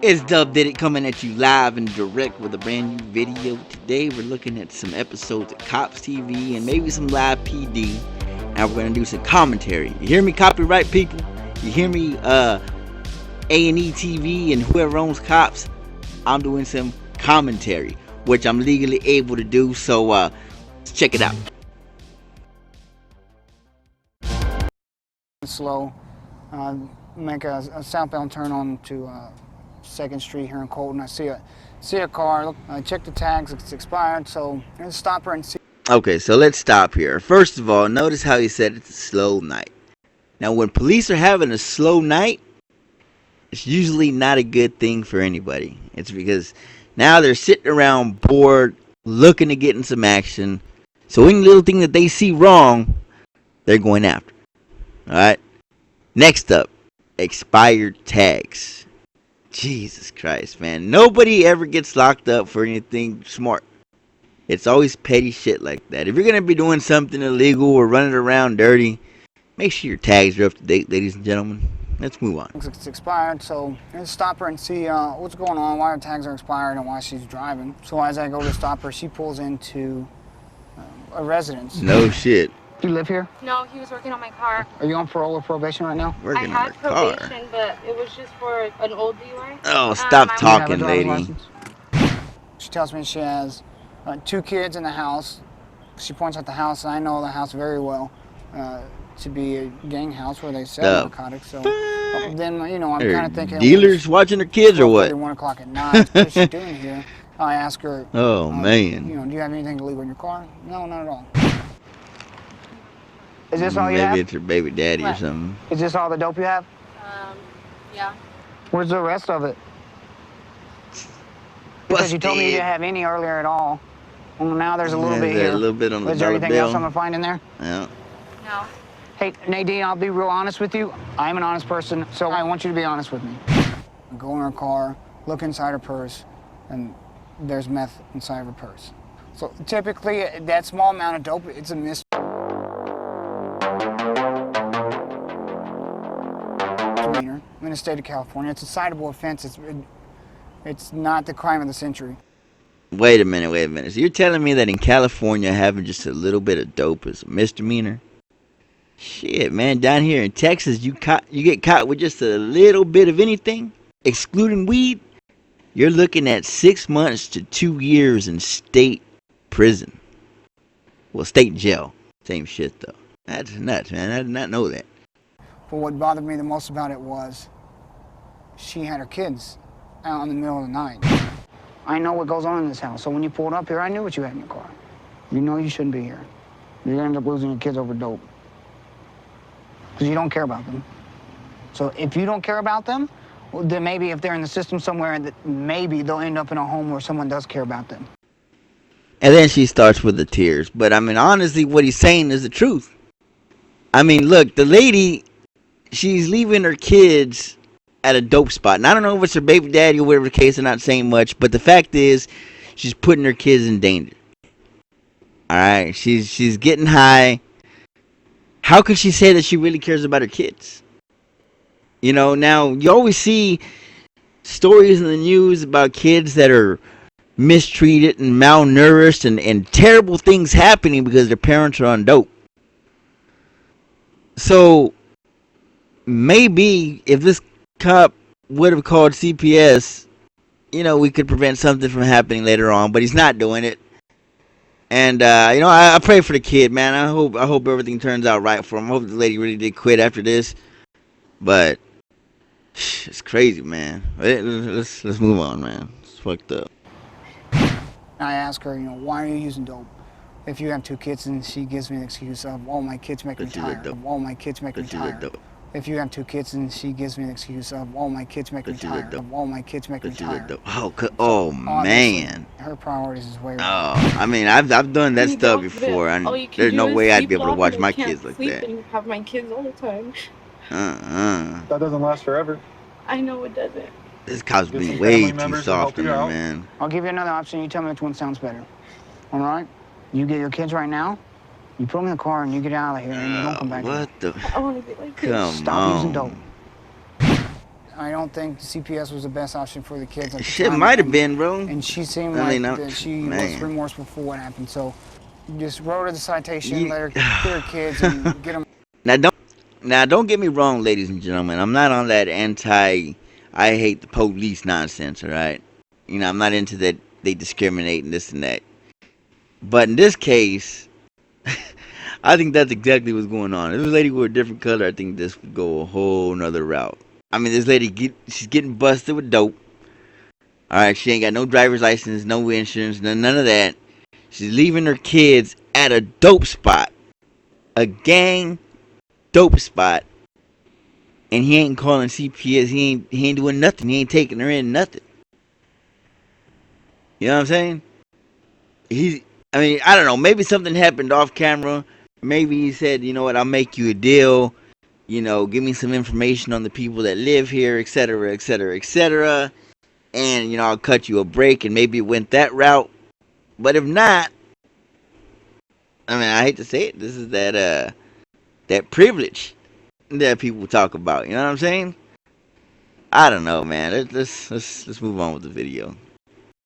It's Dub Did It coming at you live and direct with a brand new video. Today we're looking at some episodes of Cops TV and maybe some live PD. And we're gonna do some commentary. You hear me, copyright people? You hear me, A&E TV and whoever owns Cops? I'm doing some commentary, which I'm legally able to do. So let's check it out. Slow, make a southbound turn on to 2nd Street here in Colton. I see a car. Look, I check the tags. It's expired, so I'm gonna stop her and see. Okay, so let's stop here. First of all, notice how he said it's a slow night. Now, when police are having a slow night, it's usually not a good thing for anybody. It's because now they're sitting around bored, looking to get in some action. So any little thing that they see wrong, they're going after. Alright? Next up, expired tags. Jesus Christ, man. Nobody ever gets locked up for anything smart. It's always petty shit like that. If you're going to be doing something illegal or running around dirty, make sure your tags are up to date, ladies and gentlemen. Let's move on. It's expired, so I'm gonna stop her and see what's going on, why her tags are expired, and why she's driving. So as I go to stop her, she pulls into a residence. No shit. You live here? No, he was working on my car. Are you on parole or probation right now? Working I on had her car. probation, but it was just for an old DUI. Oh, stop I- talking, Do you have a driver's lady. license? She tells me she has 2 kids in the house. She points out the house, and I know the house very well to be a gang house where they sell narcotics. So then, you know, I'm kind of thinking, Dealers watching their kids or what? 1 o'clock at night. What's she doing here? I ask her. Oh, man. You know, do you have anything illegal in your car? No, not at all. Is this all you have? Maybe it's her baby daddy or something. Is this all the dope you have? Yeah. Where's the rest of it? Because you told me you didn't have any earlier at all. Well, now there's a little bit here. A little bit on the Is there dollar anything bill. else I'm gonna find in there? Yeah. No. Hey, Nadine, I'll be real honest with you. I'm an honest person, so I want you to be honest with me. I go in her car, look inside her purse, and there's meth inside of her purse. So typically, that small amount of dope, it's a misdemeanor in the state of California. It's a citable offense. It's not the crime of the century. Wait a minute. So you're telling me that in California, having just a little bit of dope is a misdemeanor? Shit, man. Down here in Texas, you get caught with just a little bit of anything, excluding weed, you're looking at 6 months to 2 years in state prison. Well, state jail. Same shit, though. That's nuts, man. I did not know that. But what bothered me the most about it was she had her kids out in the middle of the night. I know what goes on in this house, so when you pulled up here, I knew what you had in your car. You know you shouldn't be here. You're gonna end up losing your kids over dope. Because you don't care about them. So if you don't care about them, well, then maybe if they're in the system somewhere, maybe they'll end up in a home where someone does care about them. And then she starts with the tears. But, I mean, honestly, what he's saying is the truth. I mean, look, the lady, she's leaving her kids at a dope spot. And I don't know if it's her baby daddy or whatever the case, I'm not saying much. But the fact is, she's putting her kids in danger. Alright? She's getting high. How could she say that she really cares about her kids? You know, now, you always see stories in the news about kids that are mistreated and malnourished and terrible things happening because their parents are on dope. So, maybe if this cop would have called CPS, you know, we could prevent something from happening later on, but he's not doing it. And, you know, I pray for the kid, man. I hope everything turns out right for him. I hope the lady really did quit after this. But, it's crazy, man. Let's move on, man. It's fucked up. I ask her, you know, why are you using dope? If you have 2 kids, and she gives me an excuse of, oh, my kids make me tired. Oh, my kids make me tired. If you have 2 kids, and she gives me an excuse of, oh, my kids make me tired. Oh, my kids make me tired. Oh, man. Her priorities is way Oh, wrong. I mean, I've done that stuff before. There's no way I'd be able to watch my kids like that. And have my kids all the time. That doesn't last forever. I know it doesn't. This cop's Get being some way family too members to soft help on you her, out. man. I'll give you another option. You tell me which one sounds better. All right? You get your kids right now. You put them in the car and you get out of here and you don't come back. What the? I want to be like this. Come Stop using dope. on. I don't think CPS was the best option for the kids at the Shit time. might have been, bro. And she seemed I like mean, that she was man. remorseful for what happened. So just wrote her the citation, You- let her clear kids and get them. Now don't get me wrong, ladies and gentlemen. I'm not on that I hate the police nonsense, all right? You know, I'm not into that they discriminate and this and that. But in this case, I think that's exactly what's going on. If this lady were a different color, I think this would go a whole nother route. I mean, this lady, she's getting busted with dope. All right, she ain't got no driver's license, no insurance, none of that. She's leaving her kids at a dope spot, a gang dope spot, and he ain't calling CPS. He ain't doing nothing. He ain't taking her in nothing. You know what I'm saying? I mean, I don't know. Maybe something happened off camera. Maybe he said, you know what, I'll make you a deal. You know, give me some information on the people that live here, etc., etc., etc. And, you know, I'll cut you a break. And maybe it went that route. But if not, I mean, I hate to say it. This is that privilege that people talk about. You know what I'm saying? I don't know, man. Let's move on with the video.